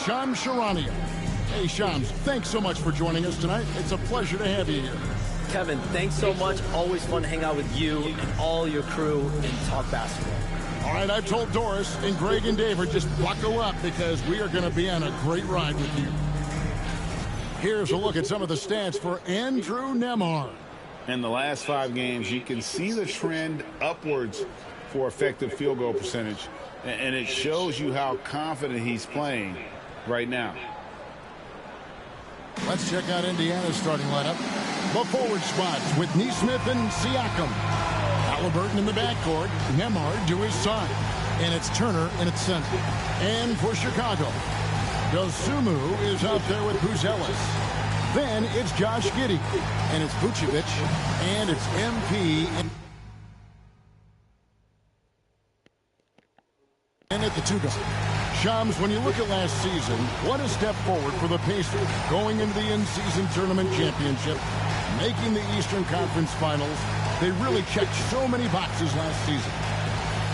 Shams Charania. Hey, Shams, thanks so much for joining us tonight. It's a pleasure to have you here. Kevin, thanks so much. Always fun to hang out with you and all your crew and talk basketball. All right, I've told Doris and Greg and David, just buckle up because we are going to be on a great ride with you. Here's a look at some of the stats for Andrew Nembhard. In the last 5 games, you can see the trend upwards for effective field goal percentage, and it shows you how confident he's playing right now. Let's check out Indiana's starting lineup. The forward spots with Nesmith and Siakam. Halliburton in the backcourt, Nembhard to his side. And it's Turner in its center. And for Chicago, Dosunmu is out there with Buzelis. Then it's Josh Giddey. And it's Vucevic. And it's MP. And at the 2-guard. Shams, when you look at last season, what a step forward for the Pacers going into the in-season tournament championship, making the Eastern Conference Finals. They really checked so many boxes last season.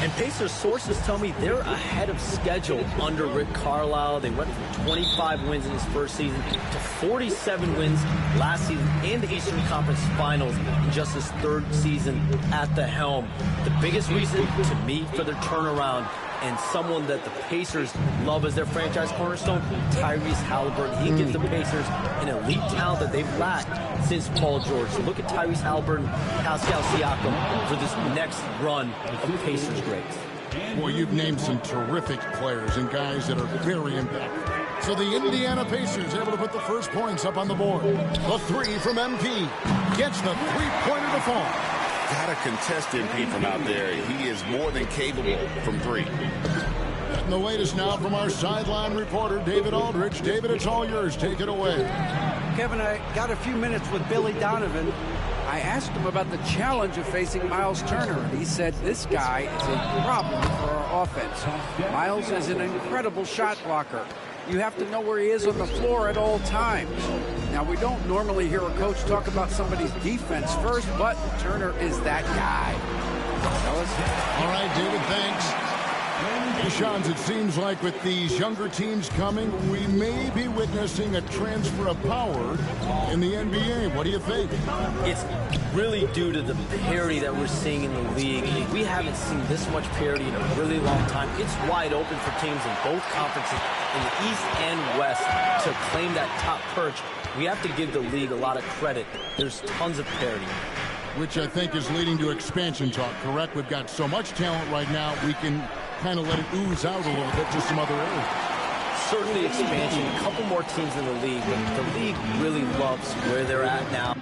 And Pacers sources tell me they're ahead of schedule under Rick Carlisle. They went from 25 wins in his first season to 47 wins last season in the Eastern Conference Finals in just his 3rd season at the helm. The biggest reason to me for their turnaround and someone that the Pacers love as their franchise cornerstone, Tyrese Halliburton. He gives the Pacers an elite talent that they've lacked since Paul George. So look at Tyrese Halliburton, Pascal Siakam for this next run of Pacers greats. Boy, you've named some terrific players and guys that are very impactful. So the Indiana Pacers able to put the first points up on the board. The 3 from MP gets the 3-pointer to fall. Got to contest MP from out there. He is more than capable from 3. And the latest now from our sideline reporter, David Aldridge. David, it's all yours. Take it away. Kevin, I got a few minutes with Billy Donovan. I asked him about the challenge of facing Miles Turner. He said this guy is a problem for our offense. Miles is an incredible shot blocker. You have to know where he is on the floor at all times. Now, we don't normally hear a coach talk about somebody's defense first, but Turner is that guy. All right, David, thanks. Shams, it seems like with these younger teams coming, we may be witnessing a transfer of power in the NBA. What do you think? It's really due to the parity that we're seeing in the league. We haven't seen this much parity in a really long time. It's wide open for teams in both conferences, in the East and West, to claim that top perch. We have to give the league a lot of credit. There's tons of parity. Which I think is leading to expansion talk, correct? We've got so much talent right now, we can kind of let it ooze out a little bit to some other areas. Certainly expansion, a couple more teams in the league, but the league really loves where they're at now.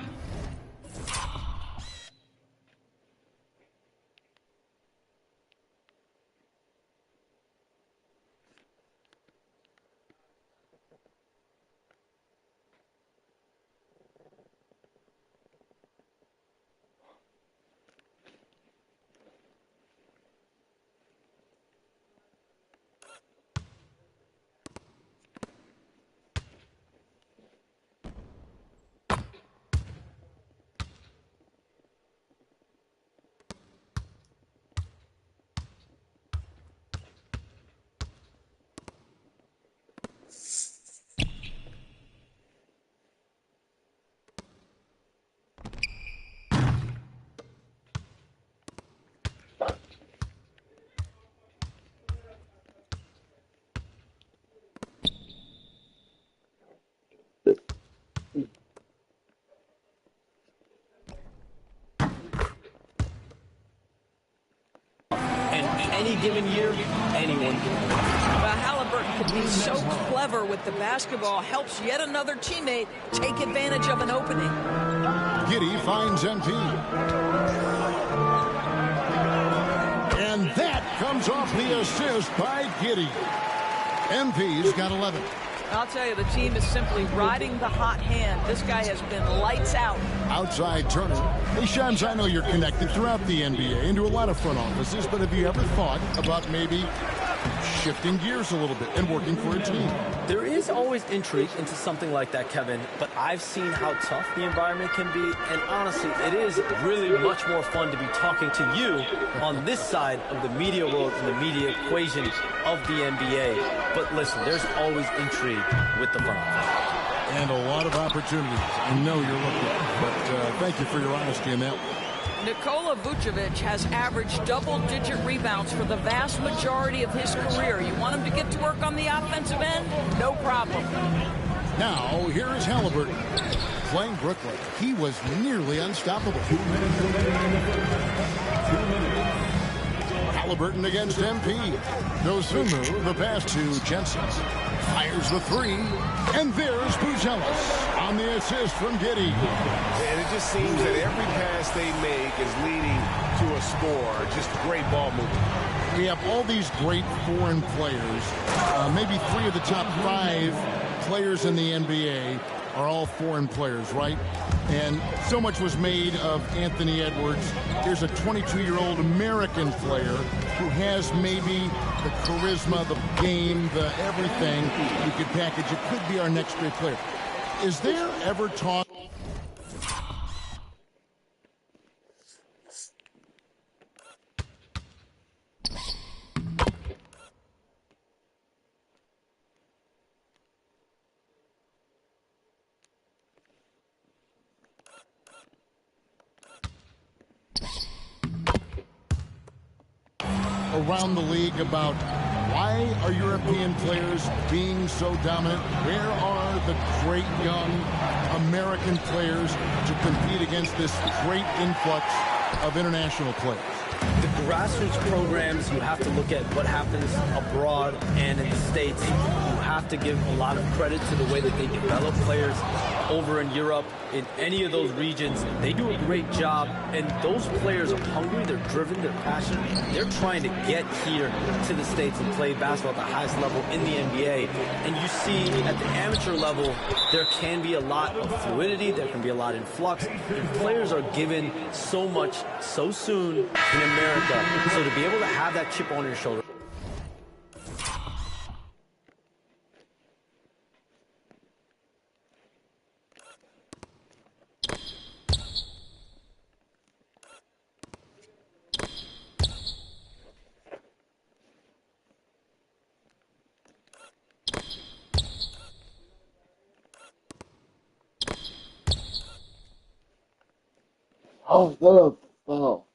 Any given year, anyone can. Well, Halliburton can be so clever with the basketball, helps yet another teammate take advantage of an opening. Giddey finds MP. And that comes off the assist by Giddey. MP's got 11. I'll tell you, the team is simply riding the hot hand. This guy has been lights out. Outside Turner. Hey, Shams, I know you're connected throughout the NBA into a lot of front offices, but have you ever thought about maybe shifting gears a little bit and working for a team? There is always always intrigued into something like that, Kevin, but I've seen how tough the environment can be, and honestly, it is really much more fun to be talking to you on this side of the media world and the media equation of the NBA. But listen, there's always intrigue with the front office. And a lot of opportunities. I know you're looking, but thank you for your honesty in that one. Nikola Vucevic has averaged double-digit rebounds for the vast majority of his career. You want him to get to work on the offensive end? No problem. Now, here is Halliburton. Playing Brooklyn, he was nearly unstoppable. 2 minutes remaining. 2 minutes. Halliburton against MP. Dosunmu, the pass to Jensen. Fires the three. And there's Buzelis on the assist from Giddey. And it just seems that every pass they make is leading to a score. Just great ball movement. We have all these great foreign players. Maybe 3 of the top 5 players in the NBA are all foreign players, right? And so much was made of Anthony Edwards. Here's a 22-year-old American player who has maybe the charisma, the game, the everything you could package. It could be our next great player. Is there ever talk? Around the league about why are European players being so dominant? Where are the great young American players to compete against this great influx of international players? The grassroots programs, you have to look at what happens abroad and in the States. You have to give a lot of credit to the way that they develop players over in Europe, in any of those regions. They do a great job, and those players are hungry, they're driven, they're passionate. They're trying to get here to the States and play basketball at the highest level in the NBA. And you see at the amateur level, there can be a lot of fluidity, there can be a lot of influx, and players are given so much so soon in America. So to be able to have that chip on your shoulder, Oh, the foul.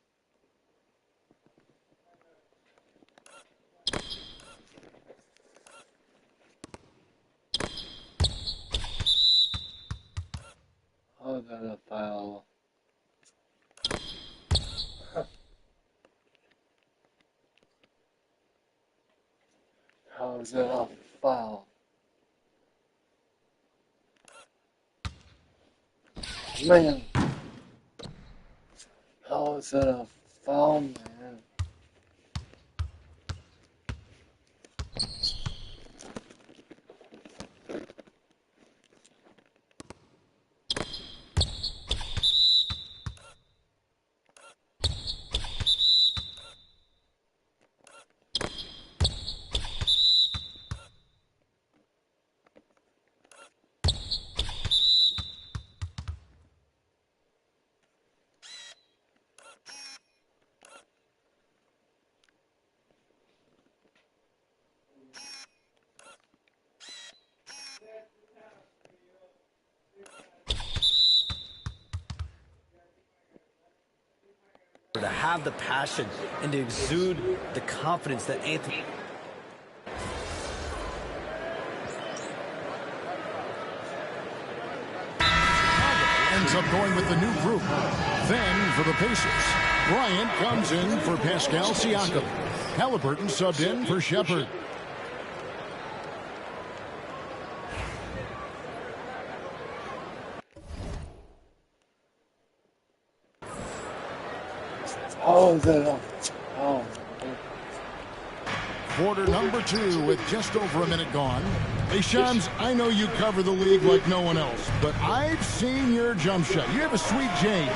Oh, the foul. How is that a foul? Man. How is that a foul, man? to have the passion and to exude the confidence that Anthony ends up going with the new group. Then for the Pacers, Bryant comes in for Pascal Siakam. Halliburton subbed in for Shepherd. How is that a foul? Quarter number 2 with just over a minute gone. Hey, Shams, I know you cover the league like no one else, but I've seen your jump shot. You have a sweet J.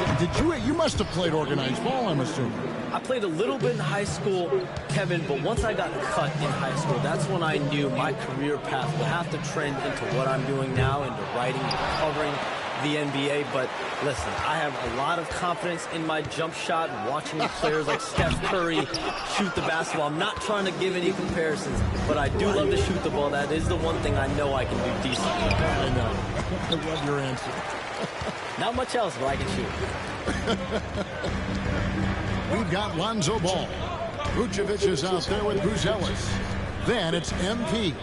You must have played organized ball, I'm assuming. I played a little bit in high school, Kevin, but once I got cut in high school, that's when I knew my career path would have to trend into what I'm doing now, into writing, covering the NBA. But listen, I have a lot of confidence in my jump shot, watching players like Steph Curry shoot the basketball. I'm not trying to give any comparisons, but I do love to shoot the ball. That is the one thing I know I can do decently. I know. I love your answer. Not much else, but I can shoot. We've got Lonzo Ball. Vucevic is out there with Bruce Ellis. Then it's MP.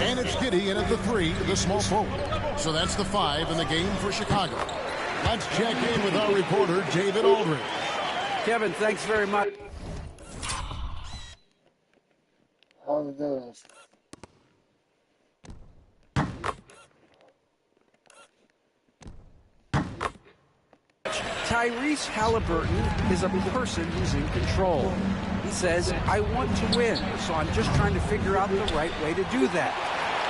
And it's Giddey in at the 3, the small forward. So that's the 5 in the game for Chicago. Let's check in with our reporter, David Aldridge. Kevin, thanks very much. How did those? Tyrese Halliburton is a person who's in control. He says, I want to win, so I'm just trying to figure out the right way to do that.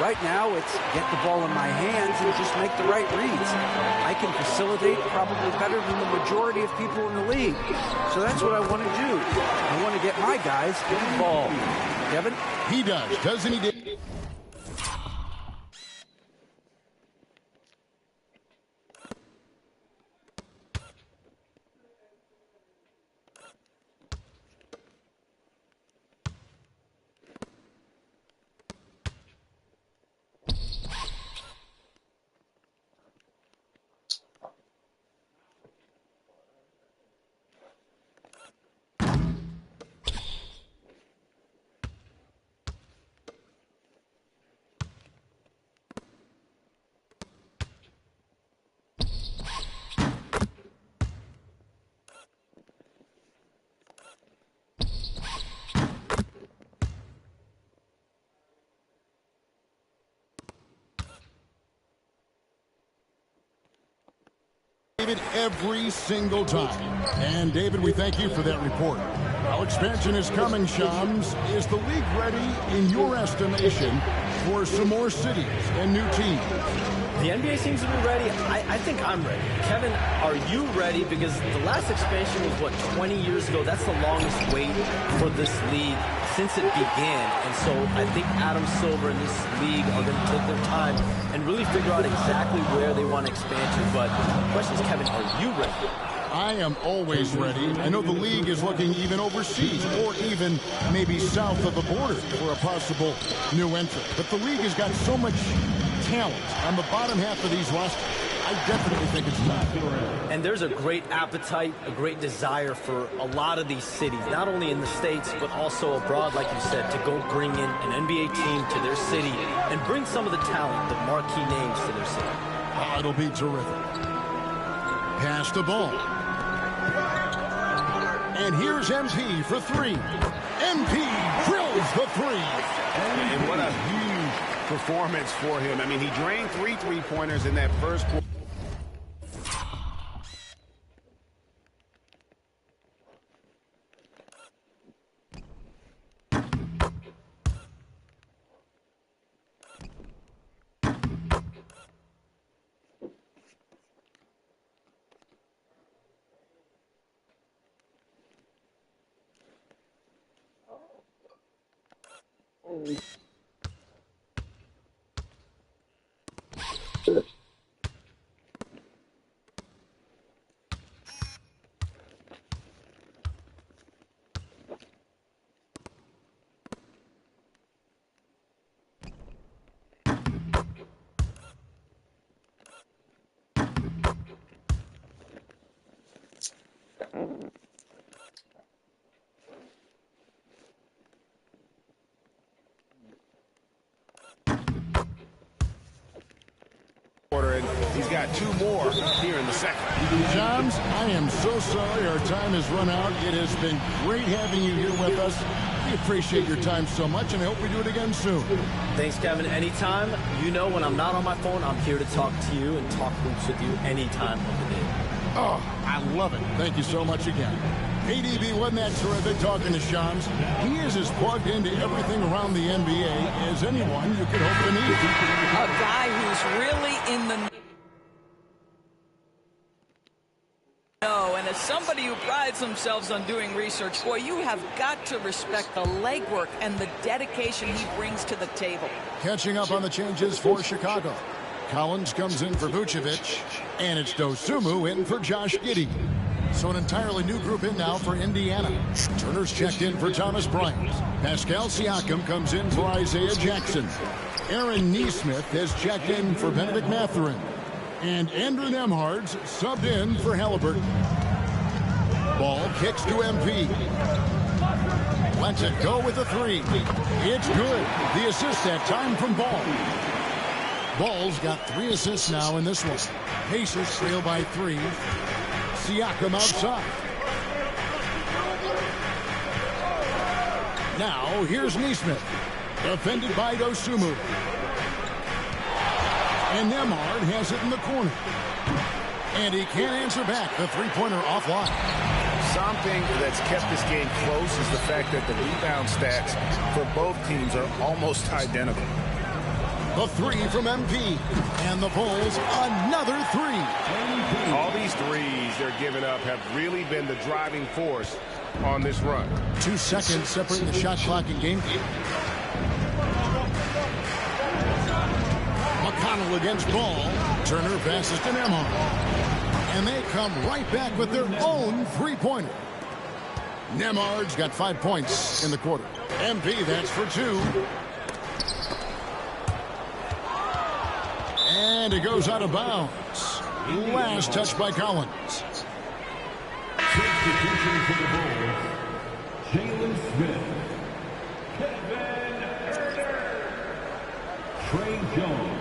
Right now, it's get the ball in my hands and just make the right reads. I can facilitate probably better than the majority of people in the league. So that's what I want to do. I want to get my guys involved. Kevin? He does, doesn't he, Dave? David, every single time. And David, we thank you for that report. How expansion is coming, Shams. Is the league ready, in your estimation, for some more cities and new teams? The NBA seems to be ready. I think I'm ready. Kevin, are you ready? Because the last expansion was, what, 20 years ago? That's the longest wait for this league since it began. And so I think Adam Silver and this league are going to take their time and really figure out exactly where they want to expand to. But the question is, Kevin, are you ready? I am always ready. I know the league is looking even overseas or even maybe south of the border for a possible new entrant. But the league has got so much talent on the bottom half of these rosters. I definitely think it's time. And there's a great appetite, a great desire for a lot of these cities, not only in the States, but also abroad, like you said, to go bring in an NBA team to their city and bring some of the talent, the marquee names to their city. Oh, it'll be terrific. Pass the ball. And here's MP for 3. MP drills the 3. And what a huge performance for him. I mean, he drained 3 three-pointers in that first quarter. And he's got 2 more here in the second. Shams, I am so sorry our time has run out. It has been great having you here with us. We appreciate your time so much, and I hope we do it again soon. Thanks, Kevin. Anytime. You know, when I'm not on my phone, I'm here to talk to you and talk hoops with you any time of the day. Oh, I love it. Thank you so much again. ADB, wasn't that terrific talking to Shams? He is as plugged into everything around the NBA as anyone you could hope to meet. A guy who's really in the know and As somebody who prides themselves on doing research, boy, you have got to respect the legwork and the dedication he brings to the table. Catching up on the changes for Chicago. Collins comes in for Vucevic, and it's Dosunmu in for Josh Giddey. So an entirely new group in now for Indiana. Turner's checked in for Thomas Bryant. Pascal Siakam comes in for Isaiah Jackson. Aaron Nesmith has checked in for Benedict Mathurin. And Andrew Nembhard's subbed in for Halliburton. Ball kicks to MP. Lets it go with a three. It's good. The assist that time from Ball. Ball's got 3 assists now in this one. Pacers trail by 3. Siakam outside. Now here's Nesmith. Defended by Dosunmu. And Nembhard has it in the corner. And he can't answer back. The three-pointer offline. Something that's kept this game close is the fact that the rebound stats for both teams are almost identical. The three from MP. And the Bulls, another three. All these threes they're giving up have really been the driving force on this run. 2 seconds separating the shot clock and game. McConnell against Ball. Turner passes to Nembhard. And they come right back with their own three-pointer. Nembhard's got 5 points in the quarter. MP, that's for 2. And it goes out of bounds. Last touch by Collins. Substitution for the Bulls, Jalen Smith, Kevin Huerter, Trey Jones.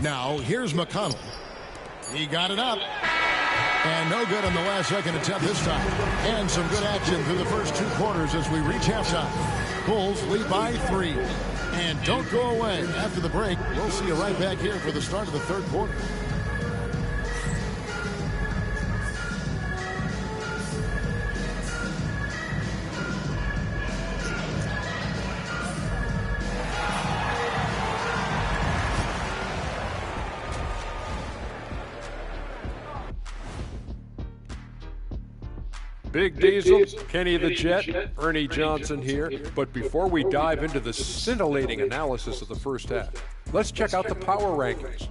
Now, here's McConnell. He got it up. And no good on the last second attempt this time. And some good action through the first 2 quarters as we reach halftime. Bulls lead by 3. And don't go away. After the break, we'll see you right back here for the start of the third quarter. Big Diesel, Kenny the Jet, Ernie Johnson here. But before we dive into the scintillating analysis of the first half, let's check out the power rankings.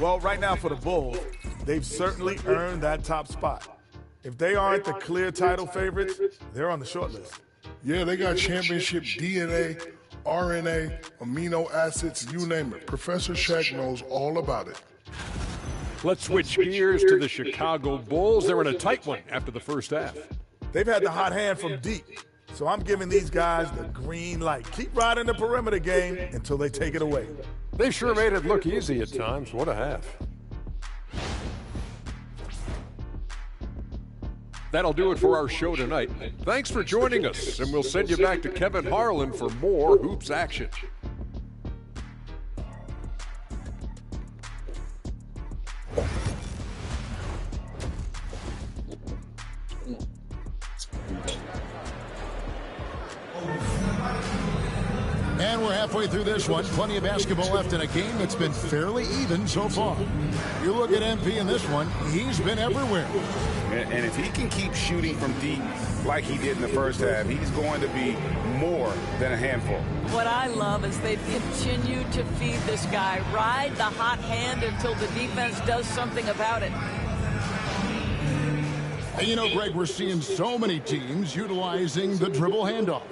Well, right now for the Bulls, they've certainly earned that top spot. If they aren't the clear title favorites, they're on the short list. Yeah, they got championship DNA, RNA, amino acids, you name it. Professor Shaq knows all about it. Let's switch gears to the Chicago Bulls. They're in a tight one after the first half. They've had the hot hand from deep, so I'm giving these guys the green light. Keep riding the perimeter game until they take it away. They sure made it look easy at times. What a half. That'll do it for our show tonight. Thanks for joining us, and we'll send you back to Kevin Harlan for more Hoops action. And we're halfway through this one. Plenty of basketball left in a game that's been fairly even so far. You look at MP in this one, he's been everywhere. And if he can keep shooting from deep like he did in the first half, he's going to be more than a handful. What I love is they've continued to feed this guy. Ride the hot hand until the defense does something about it. And you know, Greg, we're seeing so many teams utilizing the dribble handoff.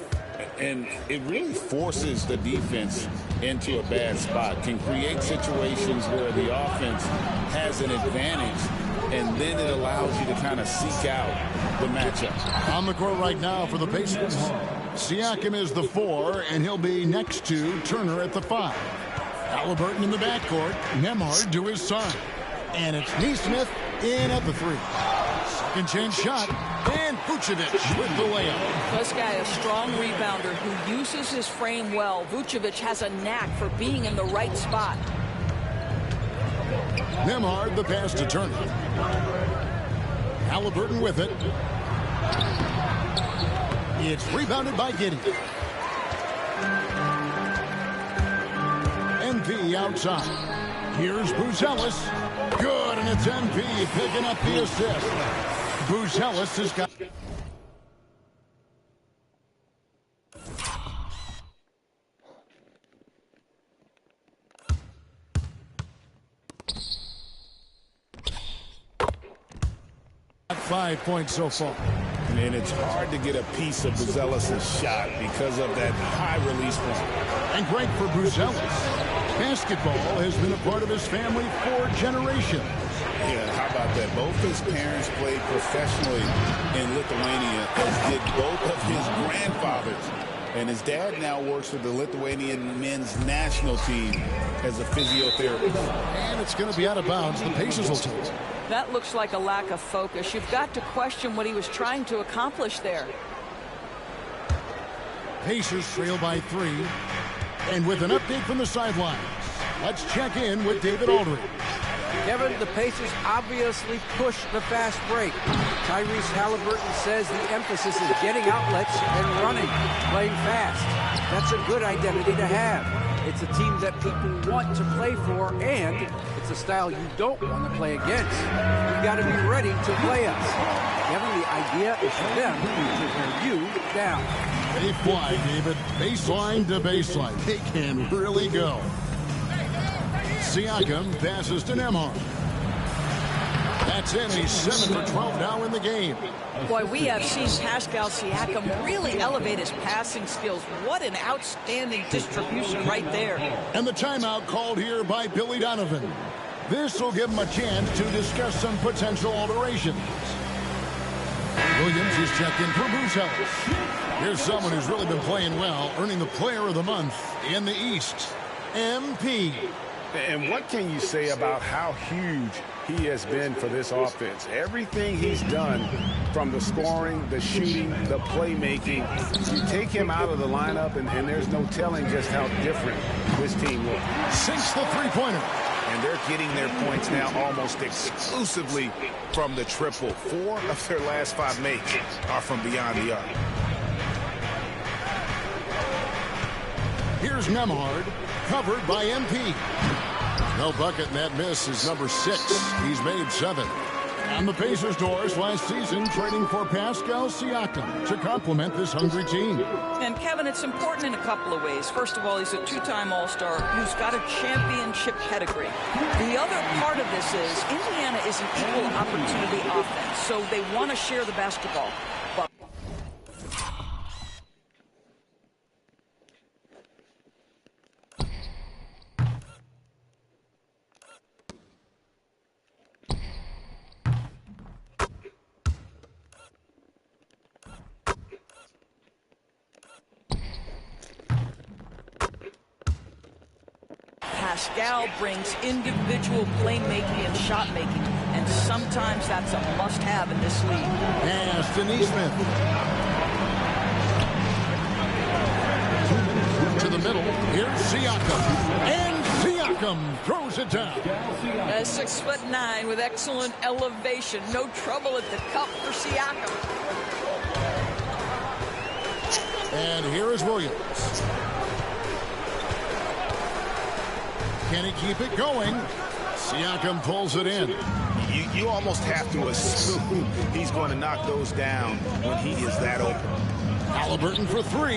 And it really forces the defense into a bad spot, can create situations where the offense has an advantage, and then it allows you to kind of seek out the matchup. On the court right now for the Pacers, Siakam is the 4, and he'll be next to Turner at the 5. Halliburton in the backcourt, Nembhard to his side. And it's Nesmith in at the 3. Second chance shot, and Vucevic with the layup. This guy, a strong rebounder who uses his frame well. Vucevic has a knack for being in the right spot. Nembhard the pass to Turner. Halliburton with it. It's rebounded by Giddey. MP outside. Here's Buzelis. Good, and it's MP picking up the assist. Buzelis has got... .5 points so far. And it's hard to get a piece of Buzelis' shot because of that high release point. And great for Buzelis. Basketball has been a part of his family for generations. Yeah, how about that? Both his parents played professionally in Lithuania, as did both of his grandfathers. And his dad now works for the Lithuanian men's national team as a physiotherapist. And it's going to be out of bounds. The Pacers will take it. That looks like a lack of focus. You've got to question what he was trying to accomplish there. Pacers trail by 3. And with an update from the sidelines, let's check in with David Aldridge. Kevin, the Pacers obviously pushed the fast break. Tyrese Halliburton says the emphasis is getting outlets and running, playing fast. That's a good identity to have. It's a team that people want to play for, and it's a style you don't want to play against. You've got to be ready to play us. Kevin, the idea is for them to wear you down. They fly, David. Baseline to baseline. They can really go. Siakam passes to Nembhard. That's it. He's 7 for 12 now in the game. Boy, we have seen Pascal Siakam really elevate his passing skills. What an outstanding distribution right there. And the timeout called here by Billy Donovan. This will give him a chance to discuss some potential alterations. Williams is checked in for Buzelis. Here's someone who's really been playing well, earning the Player of the Month in the East. MP. And what can you say about how huge he has been for this offense? Everything he's done, from the scoring, the shooting, the playmaking, you take him out of the lineup, and there's no telling just how different this team looks. Sinks the three-pointer. And they're getting their points now almost exclusively from the triple. 4 of their last 5 makes are from beyond the arc. Here's Nembhard, covered by MP. No bucket, and that miss is number 6. He's made 7. On the Pacers' doors last season, trading for Pascal Siakam to complement this hungry team. And, Kevin, it's important in a couple of ways. First of all, he's a 2-time All-Star who's got a championship pedigree. The other part of this is Indiana is an equal opportunity offense, so they want to share the basketball. But Pascal brings individual playmaking and shot making, and sometimes that's a must-have in this league. Pass to Nesmith. To the middle. Here's Siakam. And Siakam throws it down. 6'9" with excellent elevation. No trouble at the cup for Siakam. And here is Williams. Can he keep it going? Siakam pulls it in. You almost have to assume he's going to knock those down when he is that open. Halliburton for 3.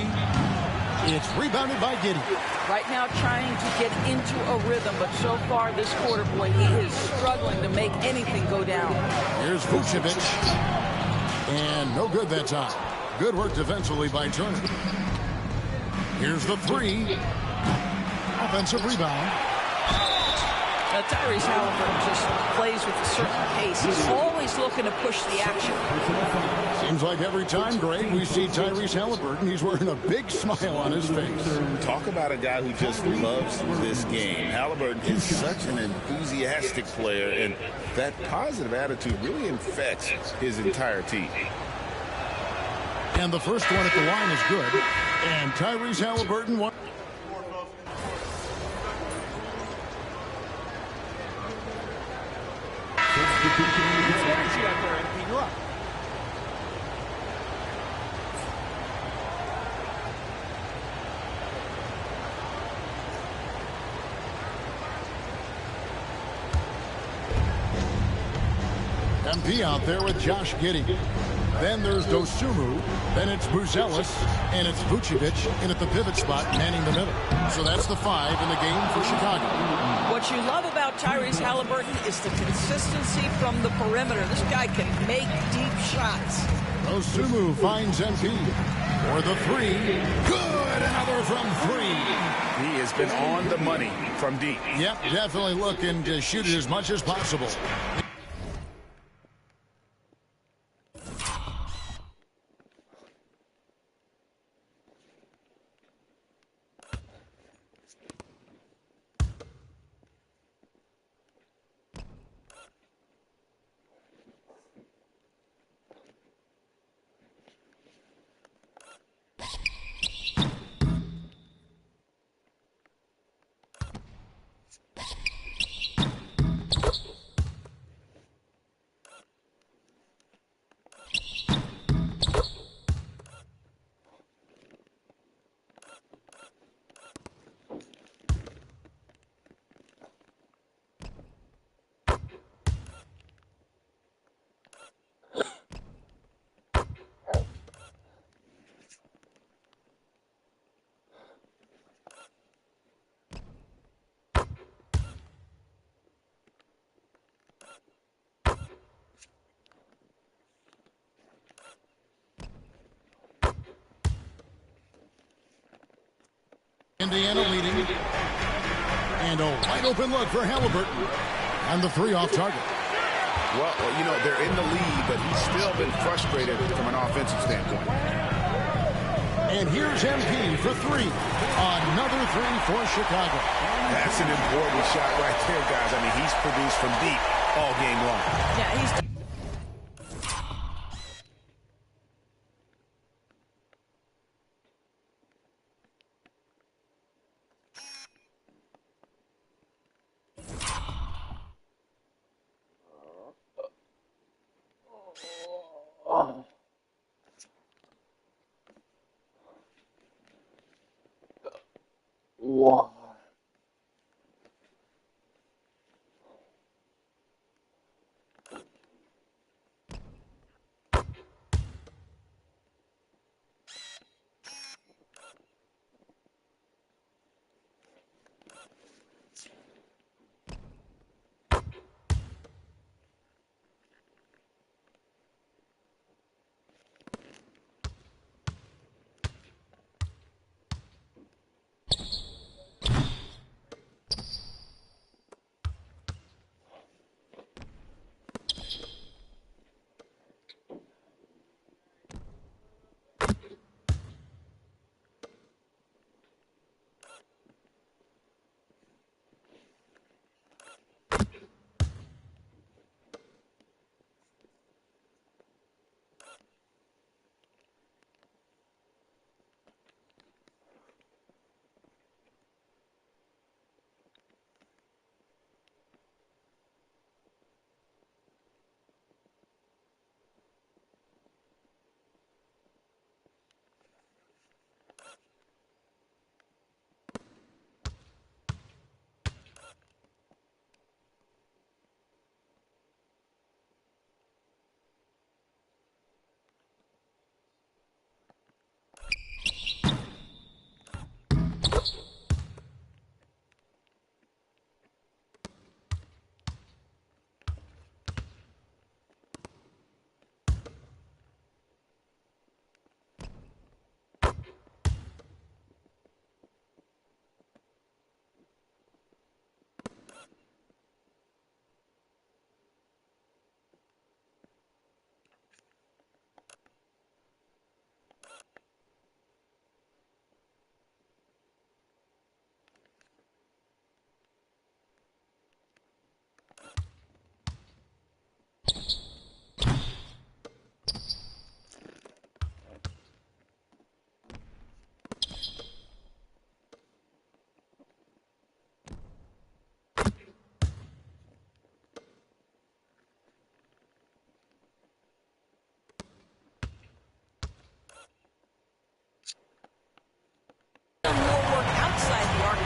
It's rebounded by Giddey. Right now trying to get into a rhythm, but so far this quarter, boy, he is struggling to make anything go down. Here's Vucevic. And no good that time. Good work defensively by Turner. Here's the 3. Offensive rebound. Tyrese Halliburton just plays with a certain pace. He's always looking to push the action. Seems like every time, Greg, we see Tyrese Halliburton, he's wearing a big smile on his face. Talk about a guy who just loves this game. Halliburton is such an enthusiastic player, and that positive attitude really infects his entire team. And the first one at the line is good. And Tyrese Halliburton won. Energy out there, MP. You're up. MP out there with Josh Giddey. Then there's Dosunmu, then it's Buzelis, and it's Vucevic in at the pivot spot, manning the middle. So that's the 5 in the game for Chicago. What you love about Tyrese Halliburton is the consistency from the perimeter. This guy can make deep shots. Dosunmu finds MP for the 3. Good, another from 3. He has been on the money from deep. Yep, definitely looking to shoot it as much as possible. Indiana leading. And a wide open look for Halliburton. And the 3 off target. Well, you know, they're in the lead, but he's still been frustrated from an offensive standpoint. And here's MP for 3. Another 3 for Chicago. That's an important shot right there, guys. I mean, he's produced from deep all game long. Yeah, he's... Wow.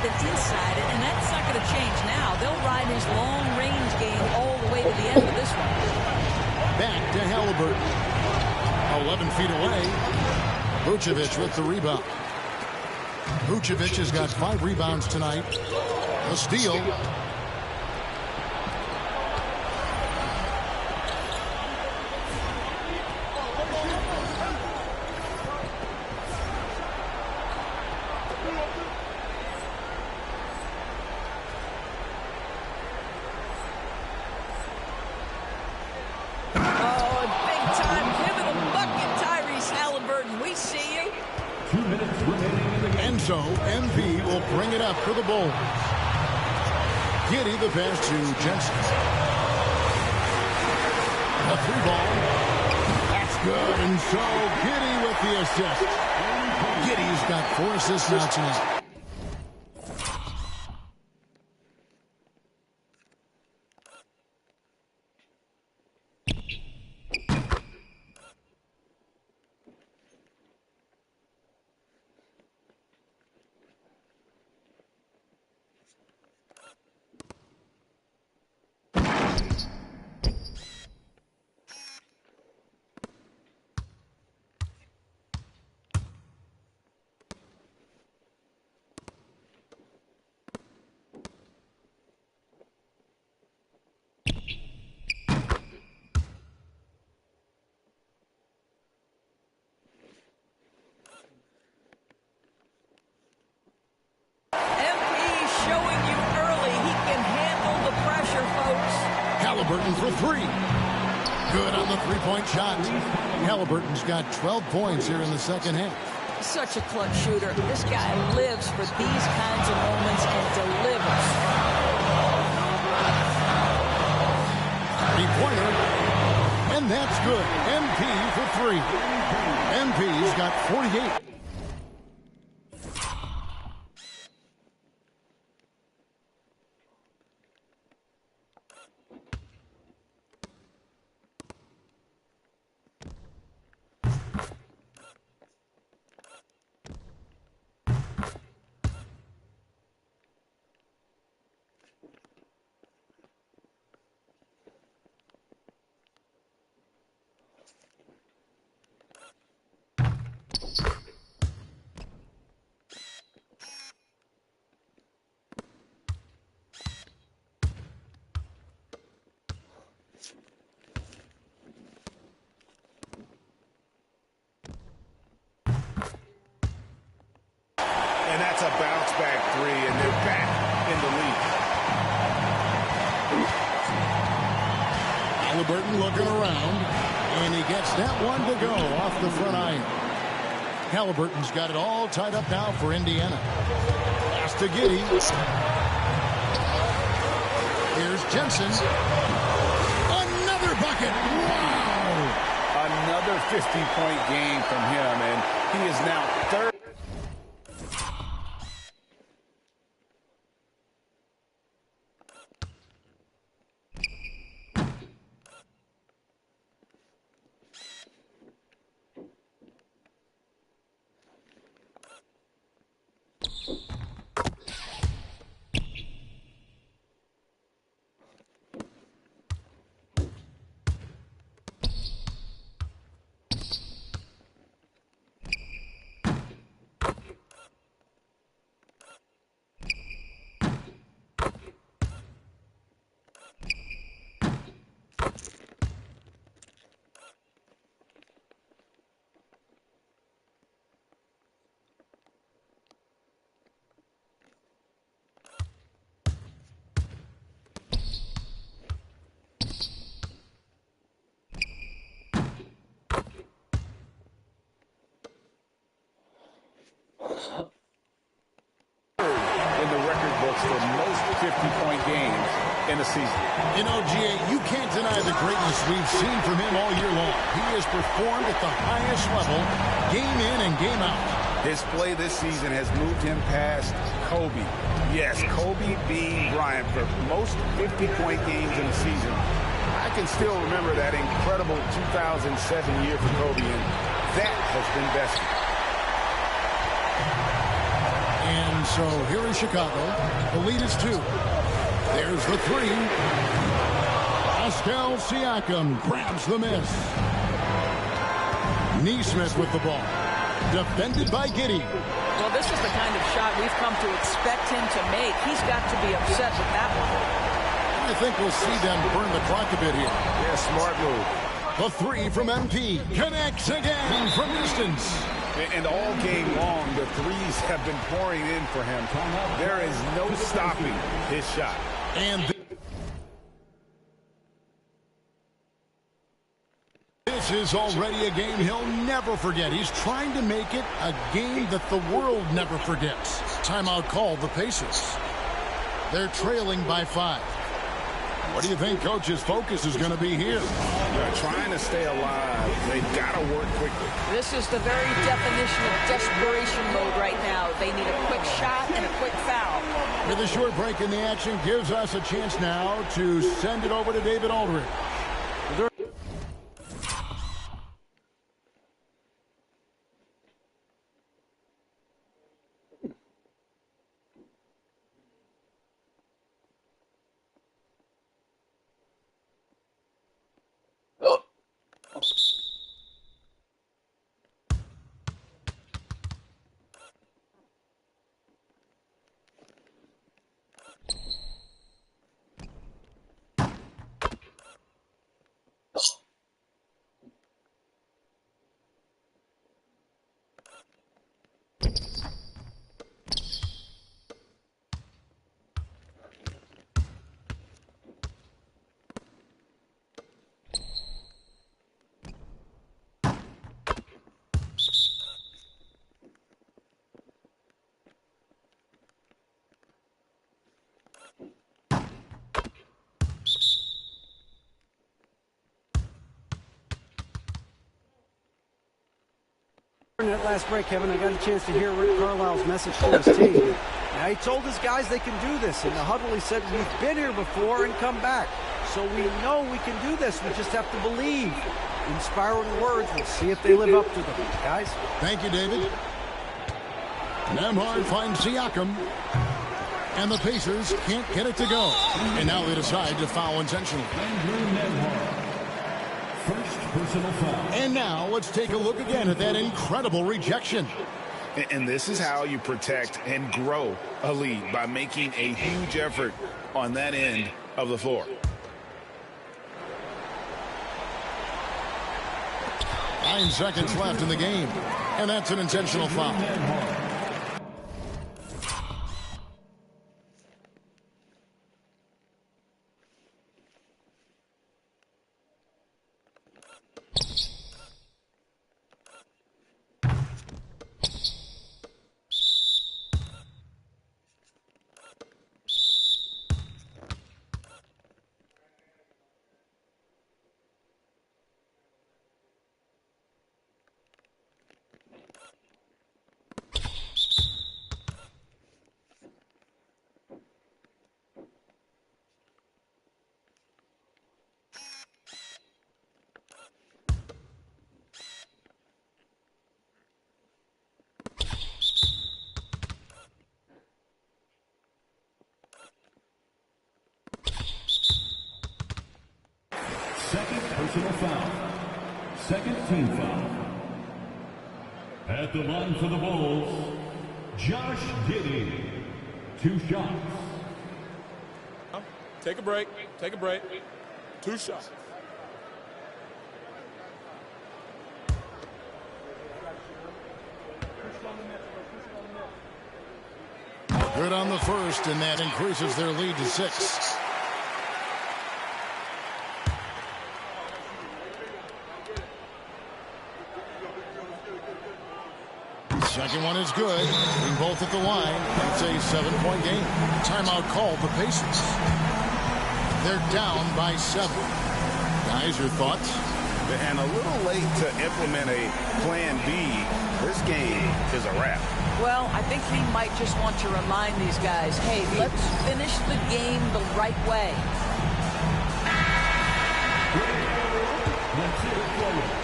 than inside it, and that's not going to change now. They'll ride his long-range game all the way to the end of this one. back to Halliburton. 11 feet away. Vucevic with the rebound. Vucevic has got 5 rebounds tonight. A steal. So MP will bring it up for the Bulls. Giddey the pass to Jensen. A 3-ball. That's good. And so Giddey with the assist. Giddey's got 4 assists now tonight. Halliburton for 3. Good on the 3-point shot. Halliburton's got 12 points here in the second half. Such a clutch shooter. This guy lives for these kinds of moments and delivers. 3-pointer. And that's good. MP for 3. MP's got 48. That's a bounce-back 3, and they're back in the lead. Halliburton looking around, and he gets that one to go off the front iron. Halliburton's got it all tied up now for Indiana. Pass to Giddey. Here's Jensen. Another bucket. Wow. Another 50-point game from him, and he is now third. In the record books for most 50-point games in a season. You know, G.A., you can't deny the greatness we've seen from him all year long. He has performed at the highest level, game in and game out. His play this season has moved him past Kobe. Yes, Kobe being Bryant for most 50-point games in a season. I can still remember that incredible 2007 year for Kobe, and that has been bested. And so here in Chicago, the lead is 2. There's the 3. Pascal Siakam grabs the miss. Neesmith with the ball. Defended by Giddey. Well, this is the kind of shot we've come to expect him to make. He's got to be upset with that one. I think we'll see them burn the clock a bit here. Yeah, smart move. The three from MP connects again from distance. And all game long, the threes have been pouring in for him. There is no stopping his shot. And this is already a game he'll never forget. He's trying to make it a game that the world never forgets. Timeout called the Pacers. They're trailing by 5. What do you think Coach's focus is going to be here? They're trying to stay alive. They've got to work quickly. This is the very definition of desperation mode right now. They need a quick shot and a quick foul. With a short break in the action gives us a chance now to send it over to David Aldridge. In that last break, Kevin, I got a chance to hear Rick Carlisle's message to his team. Now, he told his guys they can do this. In the huddle, he said, we've been here before and come back. So we know we can do this. We just have to believe. Inspiring words. We'll see if they live up to them. Guys? Thank you, David. Nembhard finds Siakam. And the Pacers can't get it to go. And now they decide to foul intentionally. First personal foul. And now let's take a look again at that incredible rejection. And this is how you protect and grow a lead, by making a huge effort on that end of the floor. Nine seconds left in the game. And that's an intentional foul. Second personal foul. Second team foul. At the line for the Bulls, Josh Giddey. 2 shots. Take a break. Take a break. 2 shots. Good on the first, and that increases their lead to 6. Second one is good. Being both at the line. It's a 7-point game. Timeout called the Pacers. They're down by 7. Guys, your thoughts? And a little late to implement a plan B. This game is a wrap. Well, I think he might just want to remind these guys, hey, let's finish the game the right way. Let's hit it forward.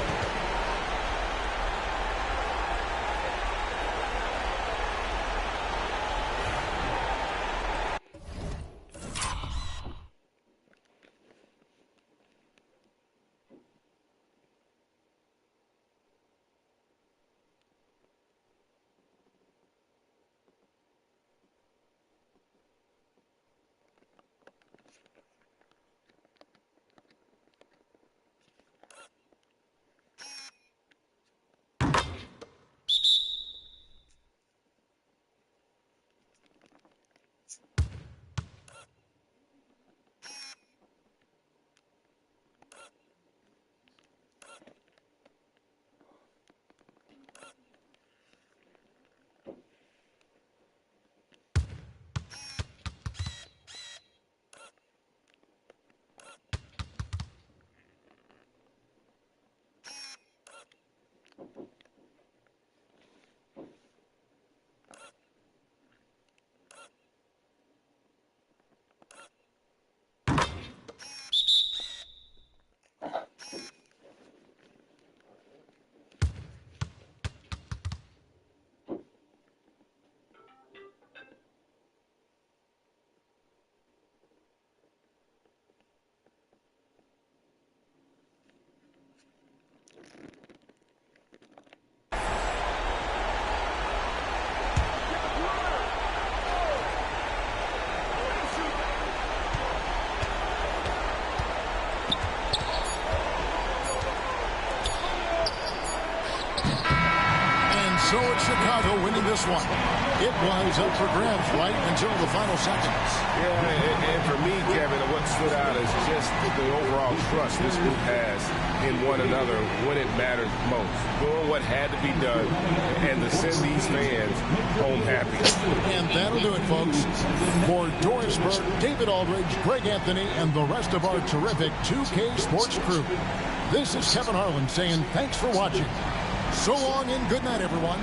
So it's Chicago winning this one. It was up for grabs right until the final seconds. Yeah, and for me, Kevin, what stood out is just the overall trust this group has in one another when it matters most. Doing what had to be done and to send these fans home happy. And that'll do it, folks. For Doris Burke, David Aldridge, Greg Anthony, and the rest of our terrific 2K Sports crew, this is Kevin Harlan saying thanks for watching. So long and good night, everyone.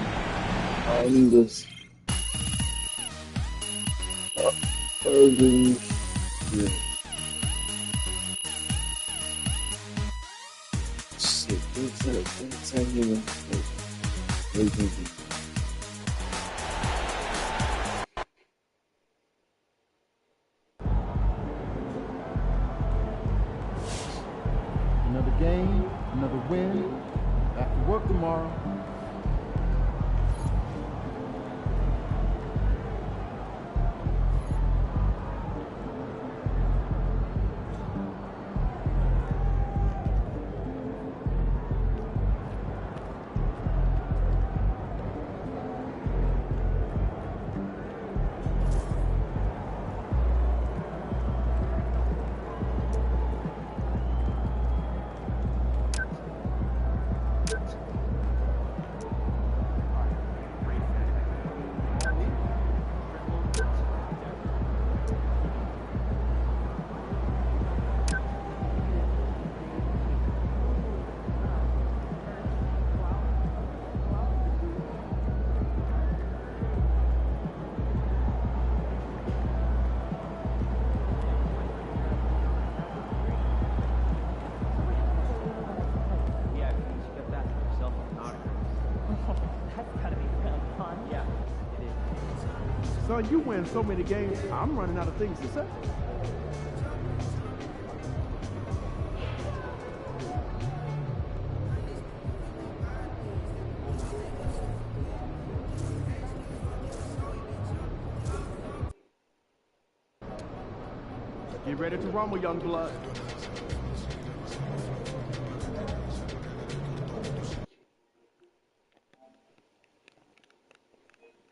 Another game, another win. Back to work tomorrow. Son, you win so many games, I'm running out of things to say. Get ready to rumble, young blood.